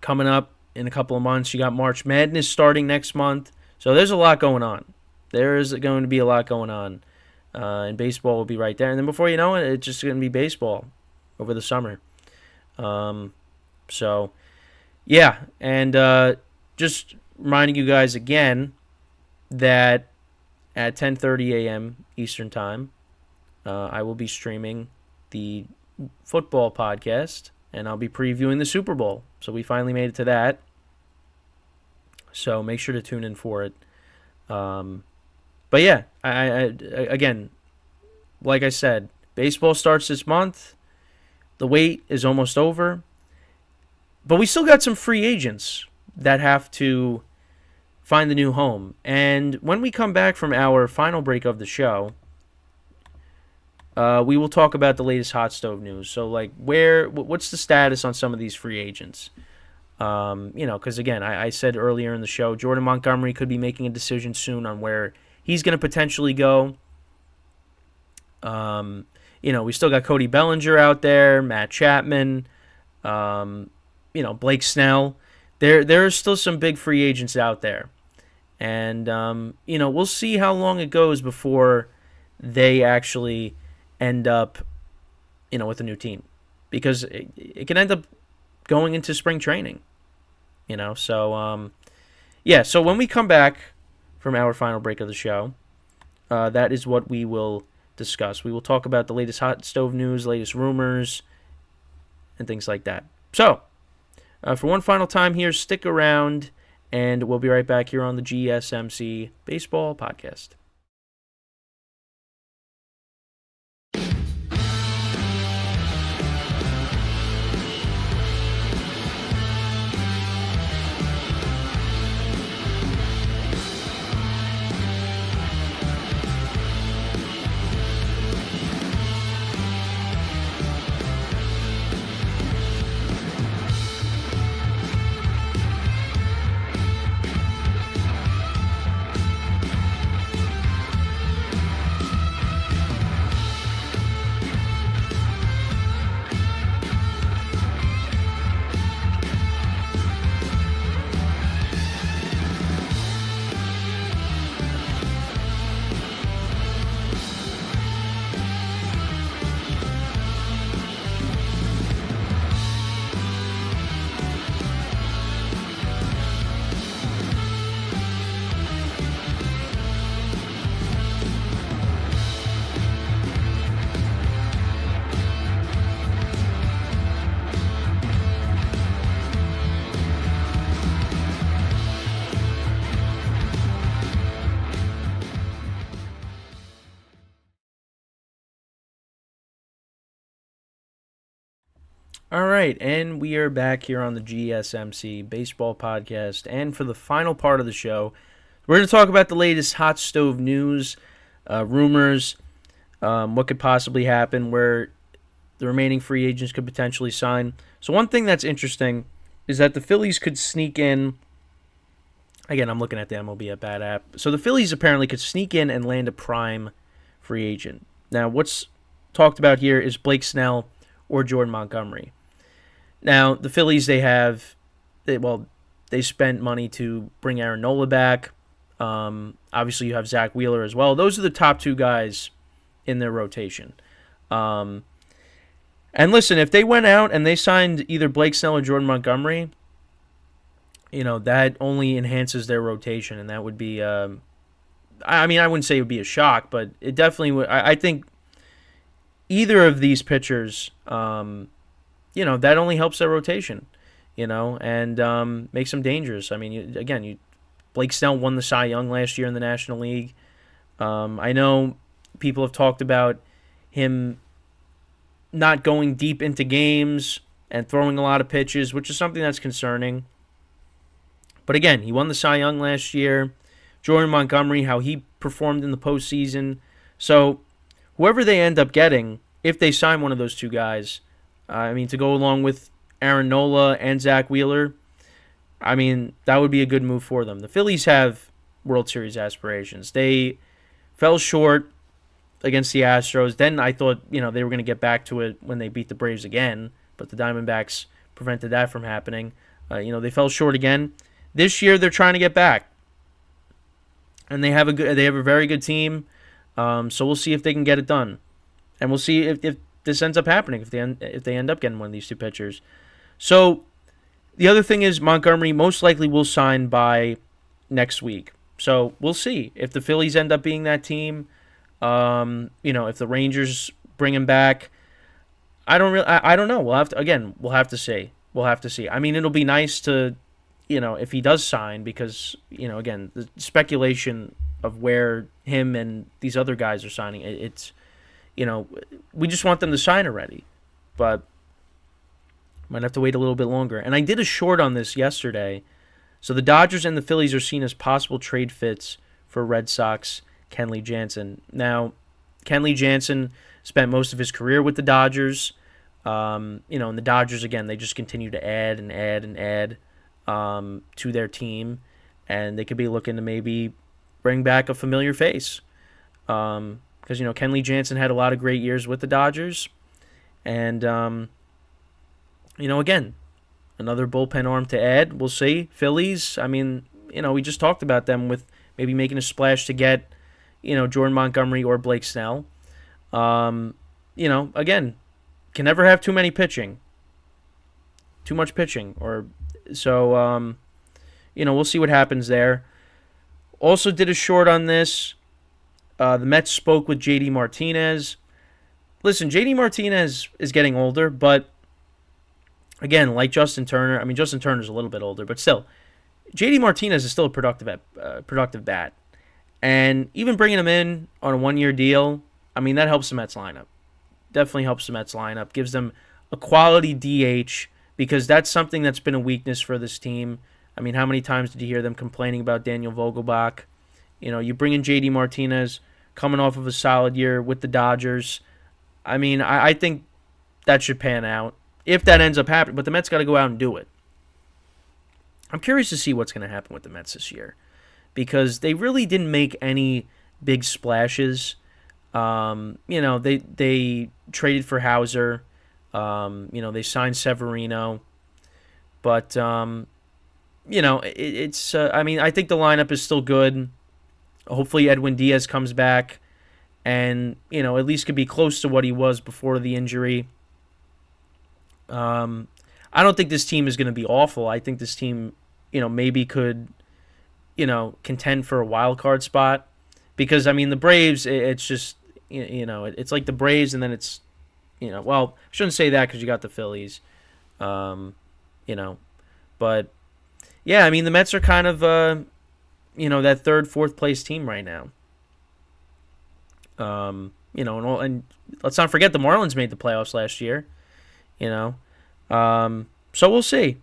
coming up in a couple of months. You got March Madness starting next month. So there's a lot going on. There is going to be a lot going on. And baseball will be right there. And then before you know it, it's just going to be baseball over the summer. So, yeah. And just reminding you guys again that at 10:30 a.m. Eastern Time, I will be streaming the football podcast, and I'll be previewing the Super Bowl. So we finally made it to that. So make sure to tune in for it. But yeah, I again, like I said, baseball starts this month. The wait is almost over. But we still got some free agents that have to find the new home. And when we come back from our final break of the show, we will talk about the latest hot stove news. So, what's the status on some of these free agents? Because again, I said earlier in the show, Jordan Montgomery could be making a decision soon on where he's going to potentially go. We still got Cody Bellinger out there, Matt Chapman, Blake Snell. There are still some big free agents out there. And, we'll see how long it goes before they actually end up, with a new team. Because it can end up going into spring training, So, so when we come back from our final break of the show, that is what we will discuss. We will talk about the latest hot stove news, latest rumors, and things like that. So, for one final time here, stick around, and we'll be right back here on the GSMC Baseball Podcast. All right, and we are back here on the GSMC Baseball Podcast. And for the final part of the show, we're going to talk about the latest hot stove news, rumors, what could possibly happen, where the remaining free agents could potentially sign. So one thing that's interesting is that the Phillies could sneak in. Again, I'm looking at the MLB at Bat app. So the Phillies apparently could sneak in and land a prime free agent. Now, what's talked about here is Blake Snell or Jordan Montgomery. Now, the Phillies, they spent money to bring Aaron Nola back. Obviously, you have Zach Wheeler as well. Those are the top two guys in their rotation. And listen, if they went out and they signed either Blake Snell or Jordan Montgomery, that only enhances their rotation, and that would be, I wouldn't say it would be a shock, but it definitely would. I think either of these pitchers, that only helps their rotation, and makes them dangerous. I mean, Blake Snell won the Cy Young last year in the National League. I know people have talked about him not going deep into games and throwing a lot of pitches, which is something that's concerning. But again, he won the Cy Young last year. Jordan Montgomery, how he performed in the postseason. So whoever they end up getting, if they sign one of those two guys, to go along with Aaron Nola and Zach Wheeler, that would be a good move for them. The Phillies have World Series aspirations. They fell short against the Astros. Then I thought, they were going to get back to it when they beat the Braves again, but the Diamondbacks prevented that from happening. They fell short again. This year they're trying to get back, and they have a very good team. So we'll see if they can get it done, and we'll see if this ends up happening, if they end up getting one of these two pitchers. So the other thing is Montgomery most likely will sign by next week. So we'll see if the Phillies end up being that team. If the Rangers bring him back, I don't know. We'll have to see. It'll be nice to, if he does sign, because, again, the speculation of where him and these other guys are signing, it's, we just want them to sign already. But might have to wait a little bit longer. And I did a short on this yesterday. So the Dodgers and the Phillies are seen as possible trade fits for Red Sox Kenley Jansen. Now, Kenley Jansen spent most of his career with the Dodgers. And the Dodgers, again, they just continue to add and add and add to their team. And they could be looking to maybe bring back a familiar face. Because, Kenley Jansen had a lot of great years with the Dodgers. And, again, another bullpen arm to add. We'll see. Phillies, we just talked about them with maybe making a splash to get, Jordan Montgomery or Blake Snell. Again, can never have too many pitching. Too much pitching. So, we'll see what happens there. Also did a short on this. The Mets spoke with J.D. Martinez. Listen, J.D. Martinez is getting older, but again, like Justin Turner, Justin Turner's a little bit older, but still, J.D. Martinez is still a productive bat. And even bringing him in on a one-year deal, that helps the Mets lineup. Definitely helps the Mets lineup. Gives them a quality DH, because that's something that's been a weakness for this team. How many times did you hear them complaining about Daniel Vogelbach? You bring in J.D. Martinez, coming off of a solid year with the Dodgers. I think that should pan out, if that ends up happening. But the Mets got to go out and do it. I'm curious to see what's going to happen with the Mets this year, because they really didn't make any big splashes. They traded for Hauser. They signed Severino. But, it's I think the lineup is still good. Hopefully Edwin Diaz comes back and, at least could be close to what he was before the injury. I don't think this team is going to be awful. I think this team, maybe could, contend for a wild card spot, because, the Braves, it's just, it's like the Braves, and then it's, I shouldn't say that because you got the Phillies, but yeah, the Mets are kind of, that third, fourth place team right now. And let's not forget the Marlins made the playoffs last year. So we'll see.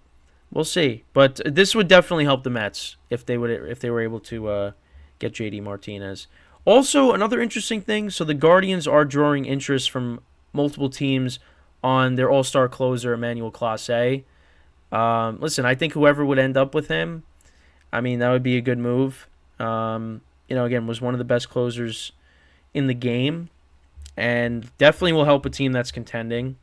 We'll see. But this would definitely help the Mets if they were able to get JD Martinez. Also, another interesting thing, so the Guardians are drawing interest from multiple teams on their all-star closer, Emmanuel Clase. Listen, I think whoever would end up with him, I mean, that would be a good move. Again, was one of the best closers in the game, and definitely will help a team that's contending.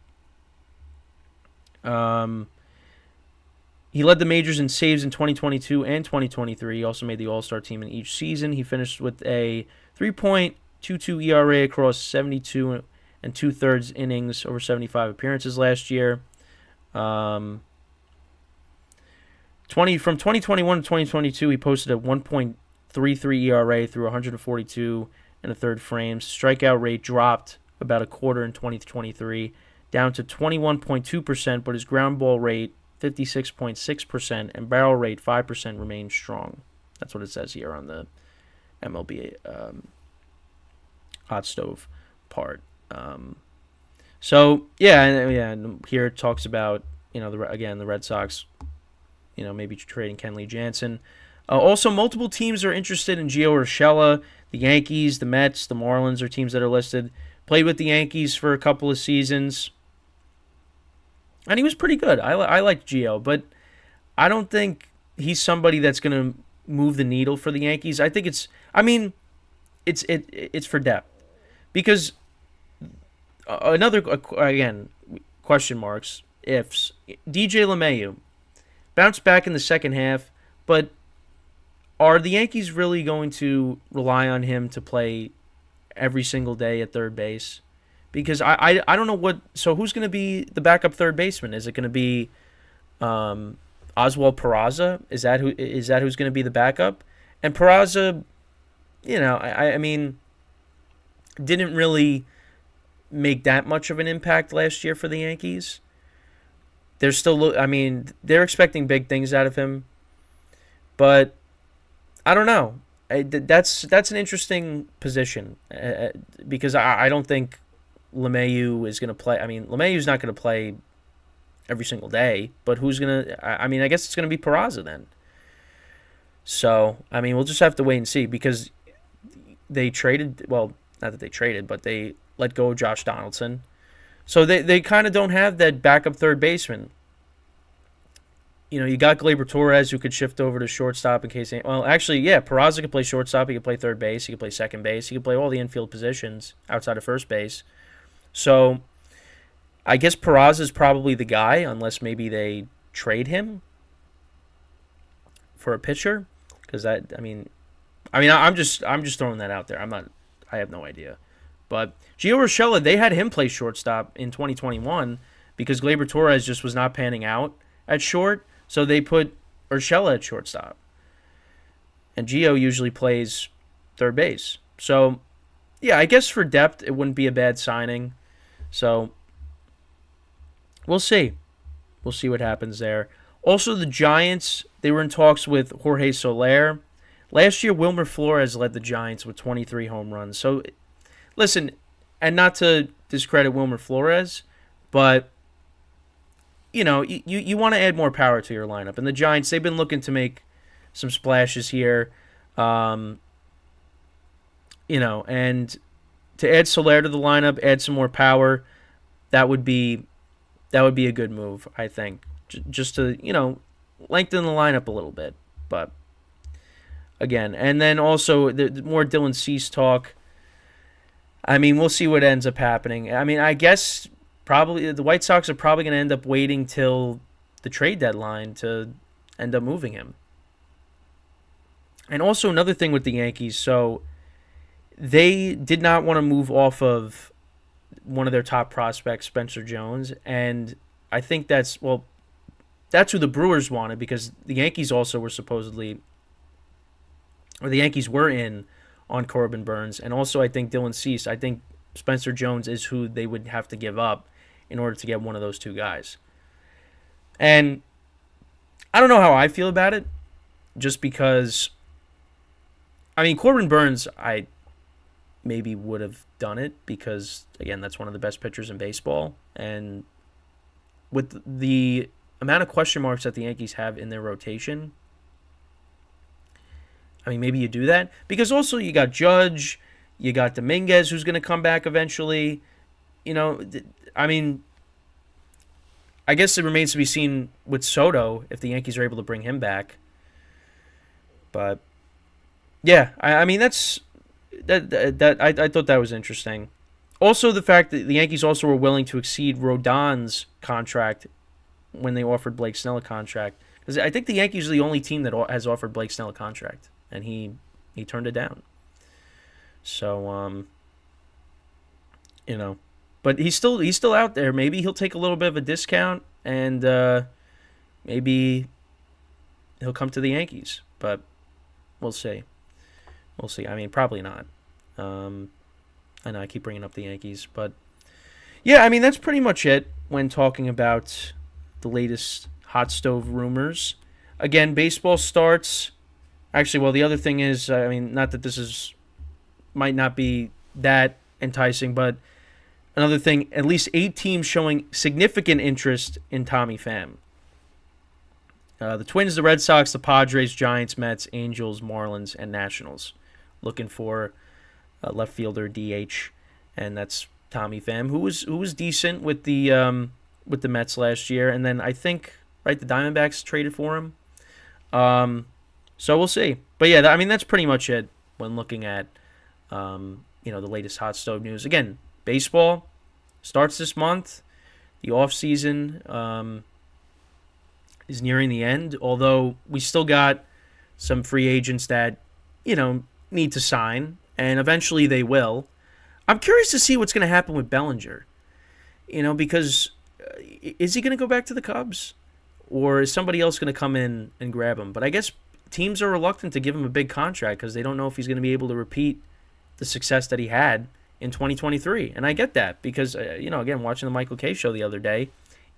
He led the majors in saves in 2022 and 2023. He also made the All-Star team in each season. He finished with a 3.22 ERA across 72 and two-thirds innings over 75 appearances last year. From 2021 to 2022, he posted a 1.33 ERA through 142 and a third frames. Strikeout rate dropped about a quarter in 2023, down to 21.2%, but his ground ball rate 56.6% and barrel rate 5% remains strong. That's what it says here on the MLB hot stove part. And here it talks about the Red Sox, maybe trading Kenley Jansen. Also, multiple teams are interested in Gio Urshela. The Yankees, the Mets, the Marlins are teams that are listed. Played with the Yankees for a couple of seasons. And he was pretty good. I liked Gio, but I don't think he's somebody that's going to move the needle for the Yankees. I think it's for depth. Because again, question marks, ifs. DJ LeMahieu bounced back in the second half, but are the Yankees really going to rely on him to play every single day at third base? Because I don't know what. So who's going to be the backup third baseman? Is it going to be Oswald Peraza? Is that who's going to be the backup? And Peraza, I mean, didn't really make that much of an impact last year for the Yankees. They're expecting big things out of him, but I don't know. That's an interesting position because I don't think LeMahieu is going to play. I mean, LeMahieu's not going to play every single day, but who's going to... I mean, I guess it's going to be Peraza then. So, I mean, we'll just have to wait and see because they traded... Well, not that they traded, but they let go of Josh Donaldson. So they kind of don't have that backup third baseman. You got Gleyber Torres who could shift over to shortstop in case... Well, actually, yeah, Peraza could play shortstop. He could play third base. He could play second base. He could play all the infield positions outside of first base. So, I guess Peraza is probably the guy, unless maybe they trade him for a pitcher. Because I'm just throwing that out there. I have no idea. But Gio Urshela, they had him play shortstop in 2021 because Gleyber Torres just was not panning out at short. So they put Urshela at shortstop. And Gio usually plays third base. So, yeah, I guess for depth, it wouldn't be a bad signing. So, we'll see. We'll see what happens there. Also, the Giants, they were in talks with Jorge Soler. Last year, Wilmer Flores led the Giants with 23 home runs. So, listen, and not to discredit Wilmer Flores, but, you want to add more power to your lineup. And the Giants, they've been looking to make some splashes here. And to add Soler to the lineup, add some more power, that would be a good move, I think. Just to, lengthen the lineup a little bit. But, again, and then also the more Dylan Cease talk. I mean, we'll see what ends up happening. I mean, I guess probably the White Sox are probably going to end up waiting till the trade deadline to end up moving him. And also another thing with the Yankees, so they did not want to move off of one of their top prospects, Spencer Jones, and I think that's who the Brewers wanted because the Yankees also were the Yankees were in on Corbin Burnes, and also I think Dylan Cease. I think Spencer Jones is who they would have to give up in order to get one of those two guys. And I don't know how I feel about it, just because, I mean, Corbin Burnes, I maybe would have done it because, again, that's one of the best pitchers in baseball. And with the amount of question marks that the Yankees have in their rotation, I mean, maybe you do that. Because also you got Judge, you got Dominguez, who's going to come back eventually. I mean, I guess it remains to be seen with Soto if the Yankees are able to bring him back. But yeah, I mean I thought that was interesting. Also, the fact that the Yankees also were willing to exceed Rodon's contract when they offered Blake Snell a contract, because I think the Yankees are the only team that has offered Blake Snell a contract, and he turned it down. So but he's still out there. Maybe he'll take a little bit of a discount, and maybe he'll come to the Yankees. But we'll see. We'll see. I mean, probably not. I know I keep bringing up the Yankees, but yeah, I mean, that's pretty much it when talking about the latest hot stove rumors. Again, baseball starts. Actually, well, the other thing is, I mean, not that this might not be that enticing, but another thing, at least 8 teams showing significant interest in Tommy Pham. The Twins, the Red Sox, the Padres, Giants, Mets, Angels, Marlins, and Nationals looking for left fielder DH, and that's Tommy Pham, who was decent with the Mets last year, and then I think the Diamondbacks traded for him. So we'll see. But yeah, I mean, that's pretty much it when looking at the latest hot stove news. Again, baseball starts this month. The off season is nearing the end, although we still got some free agents that need to sign, and eventually they will. I'm curious to see what's going to happen with Bellinger. Because is he going to go back to the Cubs? Or is somebody else going to come in and grab him? But I guess teams are reluctant to give him a big contract because they don't know if he's going to be able to repeat the success that he had in 2023. And I get that because, again, watching the Michael Kay show the other day,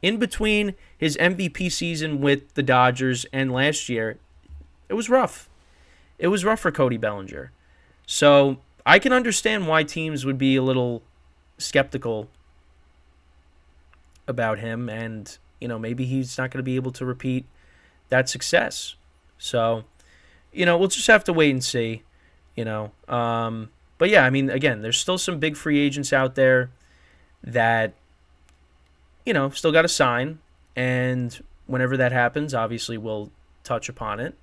in between his MVP season with the Dodgers and last year, it was rough. It was rough for Cody Bellinger. So I can understand why teams would be a little skeptical about him, and maybe he's not going to be able to repeat that success. So we'll just have to wait and see. But yeah, I mean, again, there's still some big free agents out there that still got to sign, and whenever that happens, obviously we'll touch upon it.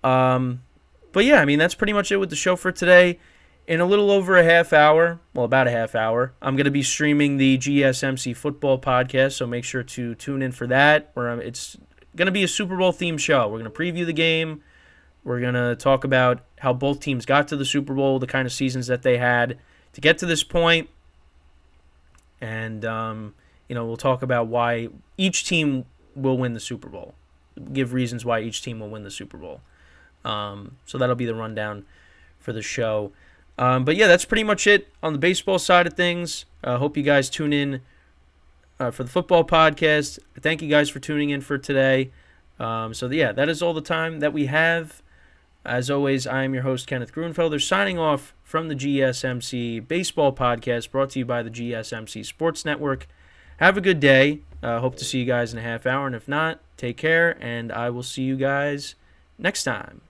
But yeah, I mean, that's pretty much it with the show for today. In a little over a half hour, about a half hour, I'm going to be streaming the GSMC football podcast, so make sure to tune in for that. It's going to be a Super Bowl themed show. We're going to preview the game. We're going to talk about how both teams got to the Super Bowl, the kind of seasons that they had to get to this point. And, we'll talk about why each team will win the Super Bowl. Give reasons why each team will win the Super Bowl. So that'll be the rundown for the show. But yeah, that's pretty much it on the baseball side of things. Hope you guys tune in for the football podcast. Thank you guys for tuning in for today. That is all the time that we have. As always, I am your host, Kenneth Grunfelder, signing off from the GSMC Baseball Podcast, brought to you by the GSMC Sports Network. Have a good day. Hope to see you guys in a half hour, and if not, take care, and I will see you guys next time.